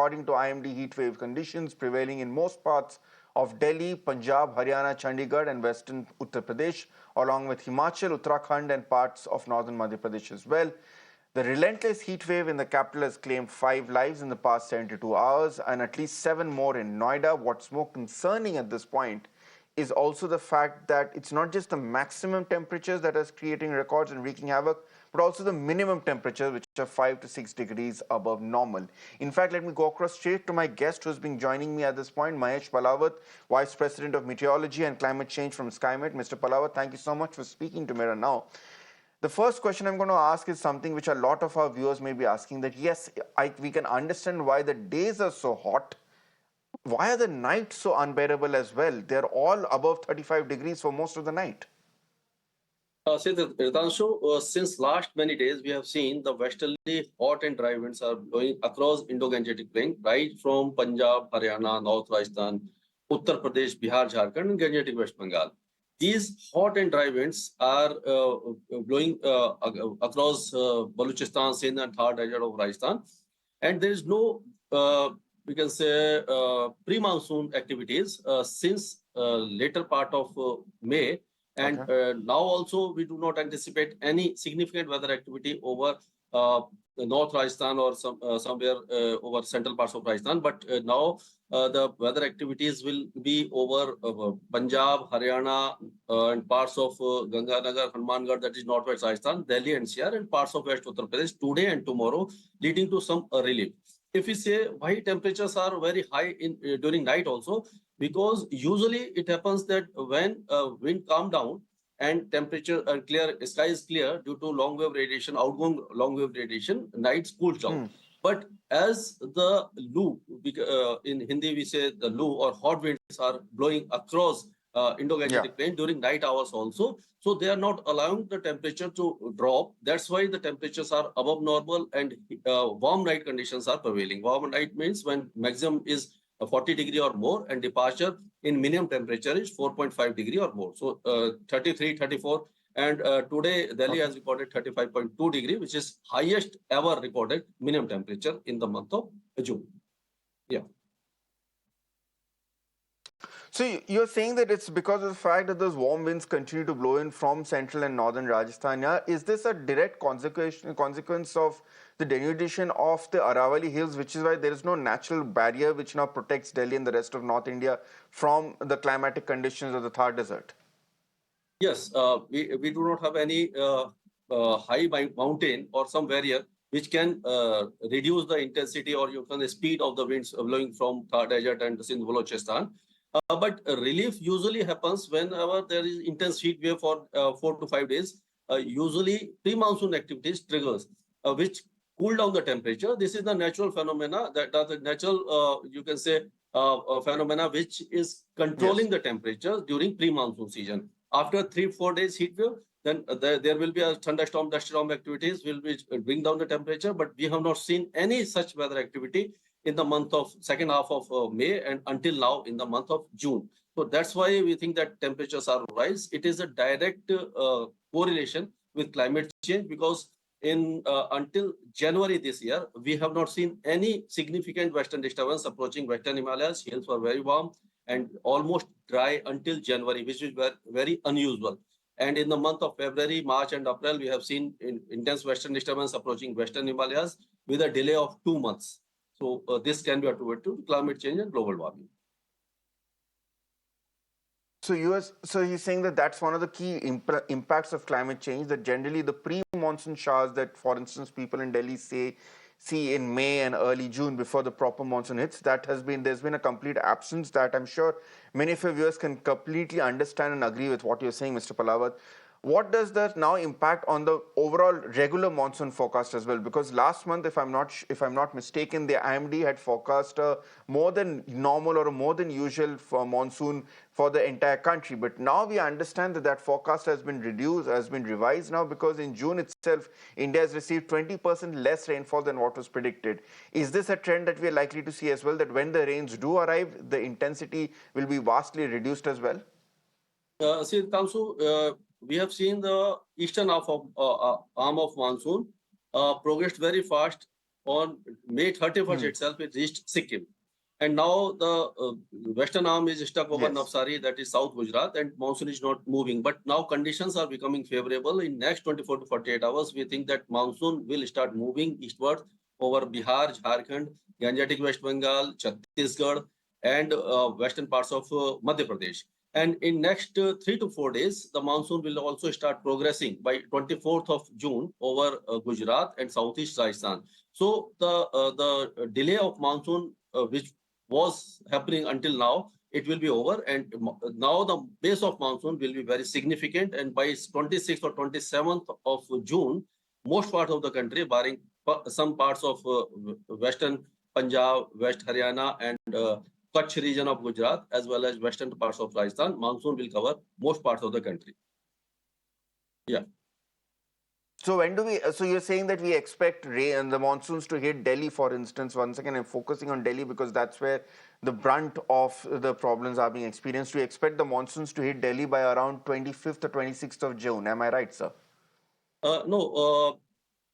according to IMD, heat wave conditions prevailing in most parts of Delhi, Punjab, Haryana, Chandigarh, and western Uttar Pradesh, along with Himachal, Uttarakhand, and parts of northern Madhya Pradesh as well. The relentless heat wave in the capital has claimed 5 lives in the past 72 hours and at least 7 more in Noida. What's more concerning at this point is also the fact that it's not just the maximum temperatures that is creating records and wreaking havoc, but also the minimum temperatures, which are 5 to 6 degrees above normal. In fact, let me go across straight to my guest who's been joining me at this point, Mahesh Palawat, Vice President of Meteorology and Climate Change from Skymet. Mr. Palawat, thank you so much for speaking to me right now. The first question I'm going to ask is something which a lot of our viewers may be asking, that yes, we can understand why the days are so hot. Why are the nights so unbearable as well? They're all above 35 degrees for most of the night. Since last many days, we have seen the westerly hot and dry winds are blowing across Indo-Gangetic Plain, right from Punjab, Haryana, North Rajasthan, Uttar Pradesh, Bihar, Jharkhand, and Gangetic West Bengal. These hot and dry winds are blowing across Baluchistan, Sindh, and Thar desert of Rajasthan, and there is no, we can say, pre-monsoon activities since later part of May. And now also we do not anticipate any significant weather activity over North Rajasthan or somewhere over central parts of Rajasthan. But now the weather activities will be over Punjab, Haryana, and parts of Ganganagar, Hanumangarh, that is northwest Rajasthan, Delhi NCR, and parts of West Uttar Pradesh today and tomorrow, leading to some relief. If we say why temperatures are very high in during night also, because usually it happens that when wind calm down and temperature clear, sky is clear due to long wave radiation, outgoing long wave radiation, nights cools down. But as the loo, in Hindi we say the loo or hot winds are blowing across Indo-Gangetic Plain during night hours also, so they are not allowing the temperature to drop. That's why the temperatures are above normal and warm night conditions are prevailing. Warm night means when maximum is 40 degree or more and departure in minimum temperature is 4.5 degree or more. So 33, 34, and today Delhi has recorded 35.2 degree, which is highest ever recorded minimum temperature in the month of June. Yeah. So you're saying that it's because of the fact that those warm winds continue to blow in from central and northern Rajasthan. Yeah? Is this a direct consequence of the denudation of the Aravalli Hills, which is why there is no natural barrier which now protects Delhi and the rest of North India from the climatic conditions of the Thar Desert? Yes, we do not have any high mountain or some barrier which can reduce the intensity or you can the speed of the winds blowing from Thar Desert and Sindh Balochistan. But relief usually happens whenever there is intense heat wave for 4 to 5 days. Usually pre-monsoon activities triggers which cool down the temperature. This is the natural phenomena that the natural you can say phenomena which is controlling the temperature during pre-monsoon season. After 3-4 days heat wave, then there will be a thunderstorm, dust storm activities will be bring down the temperature. But we have not seen any such weather activity in the month of second half of May and until now in the month of June. So that's why we think that temperatures are rise. It is a direct correlation with climate change, because in until January this year, we have not seen any significant western disturbance approaching western Himalayas. Hills were very warm and almost dry until January, which is very unusual. And in the month of February, March, and April, we have seen intense western disturbance approaching western Himalayas with a delay of 2 months. So this can be attributed to climate change and global warming. So you're saying that that's one of the key impacts of climate change, that generally the pre-monsoon showers that, for instance, people in Delhi see in May and early June before the proper monsoon hits, there's been a complete absence. That I'm sure many of your viewers can completely understand and agree with what you're saying, Mr. Palawat. What does that now impact on the overall regular monsoon forecast as well? Because last month, if I'm not mistaken, the IMD had forecast a more than normal or a more than usual for monsoon for the entire country. But now we understand that that forecast has been revised now, because in June itself, India has received 20% less rainfall than what was predicted. Is this a trend that we are likely to see as well, that when the rains do arrive, the intensity will be vastly reduced as well? See, Kamsu, we have seen the eastern half of arm of monsoon progressed very fast on May 31st itself, it reached Sikkim. And now the western arm is stuck over Yes. Navsari, that is South Gujarat, and monsoon is not moving. But now conditions are becoming favorable. In next 24 to 48 hours, we think that monsoon will start moving eastward over Bihar, Jharkhand, Gangetic West Bengal, Chhattisgarh, and western parts of Madhya Pradesh. And in next 3 to 4 days, the monsoon will also start progressing by 24th of June over Gujarat and Southeast Rajasthan. So the delay of monsoon, which was happening until now, it will be over, and now the base of monsoon will be very significant. And by 26th or 27th of June, most part of the country, barring some parts of western Punjab, West Haryana, and Kutch region of Gujarat, as well as western parts of Rajasthan, monsoon will cover most parts of the country. Yeah. So when do we? So you're saying that we expect rain, the monsoons to hit Delhi, for instance. Once again, I'm focusing on Delhi because that's where the brunt of the problems are being experienced. We expect the monsoons to hit Delhi by around 25th or 26th of June. Am I right, sir? No.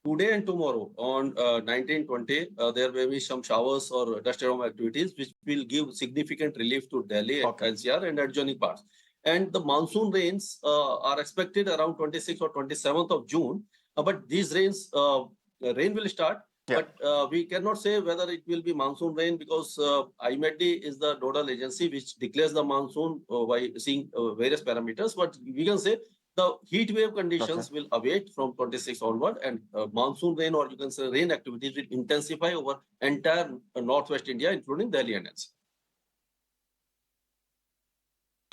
Today and tomorrow on 19, 20, there may be some showers or dust storm activities which will give significant relief to Delhi, Okay. NCR, and adjoining parts. And the monsoon rains are expected around 26th or 27th of June. But these rains, rain will start. Yeah. But we cannot say whether it will be monsoon rain because IMED is the nodal agency which declares the monsoon by seeing various parameters. But we can say the heat wave conditions will await from 26 onward, and monsoon rain, or you can say rain activities, will intensify over entire northwest India, including Delhi and NCR.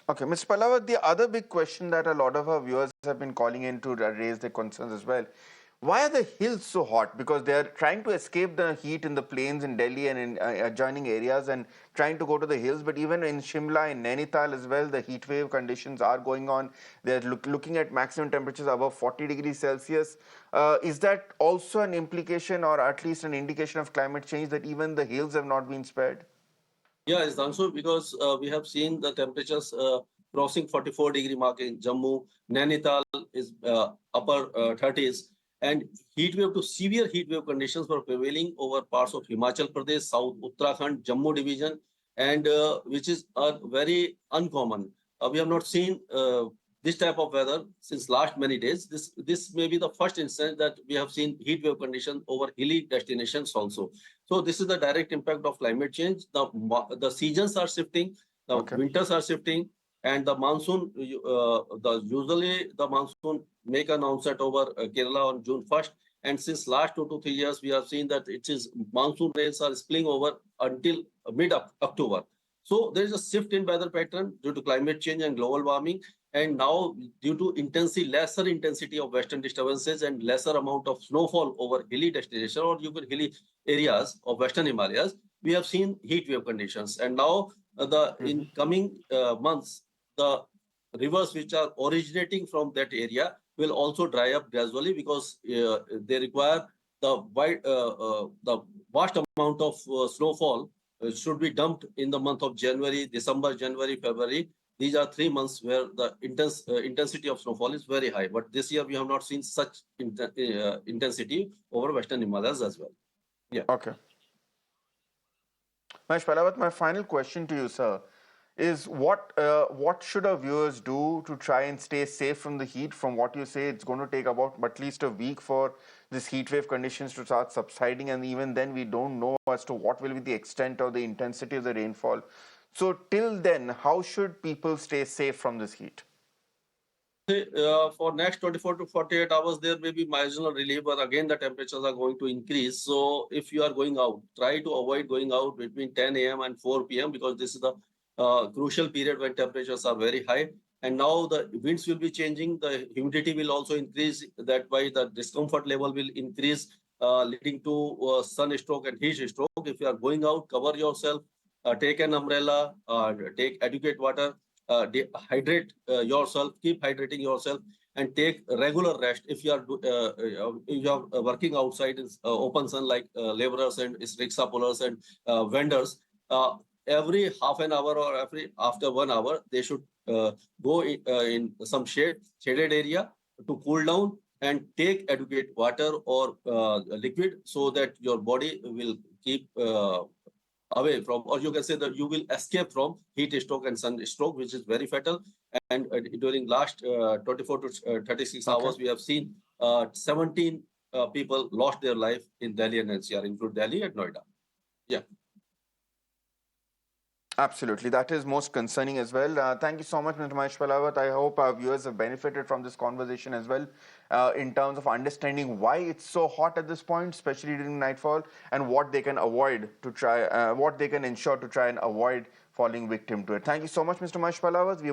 Okay, Mr. Palawat, the other big question that a lot of our viewers have been calling in to raise their concerns as well. Why are the hills so hot? Because they're trying to escape the heat in the plains in Delhi and in adjoining areas and trying to go to the hills. But even in Shimla, in Nainital as well, the heat wave conditions are going on. They're looking at maximum temperatures above 40 degrees Celsius. Is that also an implication or at least an indication of climate change that even the hills have not been spared? Yeah, it's done so because we have seen the temperatures crossing 44-degree mark in Jammu. Nainital is upper 30s. And heat wave to severe heat wave conditions were prevailing over parts of Himachal Pradesh, South Uttarakhand, Jammu division, and which is very uncommon. We have not seen this type of weather since last many days. This may be the first instance that we have seen heat wave conditions over hilly destinations also. So this is the direct impact of climate change. The seasons are shifting, the winters are shifting, and the monsoon, usually the monsoon make an onset over Kerala on June 1st. And since last 2 to 3 years, we have seen that it is monsoon rains are spilling over until mid-October. So there is a shift in weather pattern due to climate change and global warming. And now due to lesser intensity of western disturbances and lesser amount of snowfall over hilly destination or even hilly areas of western Himalayas, we have seen heat wave conditions. And now in coming months, the rivers which are originating from that area will also dry up gradually because they require the vast amount of snowfall should be dumped in the month of January, December, January, February. These are 3 months where the intensity of snowfall is very high. But this year we have not seen such intensity over Western Himalayas as well. Yeah. Okay. Mahesh Palawat, my final question to you, sir, is what should our viewers do to try and stay safe from the heat? From what you say, it's going to take about at least a week for this heat wave conditions to start subsiding, and even then we don't know as to what will be the extent or the intensity of the rainfall. So till then, how should people stay safe from this heat? For next 24 to 48 hours, there may be marginal relief, but again, the temperatures are going to increase. So if you are going out, try to avoid going out between 10 a.m. and 4 p.m. because this is the crucial period when temperatures are very high. And now the winds will be changing. The humidity will also increase. That way, the discomfort level will increase, leading to sunstroke and heat stroke. If you are going out, cover yourself, take an umbrella, take adequate water. Hydrate yourself, keep hydrating yourself, and take regular rest. If you are working outside in open sun like laborers and rickshaw pullers and vendors, every half an hour or after 1 hour, they should go in some shaded area to cool down and take adequate water or liquid so that your body will keep away from, or you can say that you will escape from heat stroke and sunstroke, which is very fatal. And during last 24 to 36 hours, we have seen 17 people lost their life in Delhi and NCR, include Delhi and Noida. Yeah. Absolutely. That is most concerning as well. Thank you so much, Mr. Mahesh Palawat. I hope our viewers have benefited from this conversation as well in terms of understanding why it's so hot at this point, especially during nightfall, and what they can avoid to try, what they can ensure to try and avoid falling victim to it. Thank you so much, Mr. Mahesh Palawat. We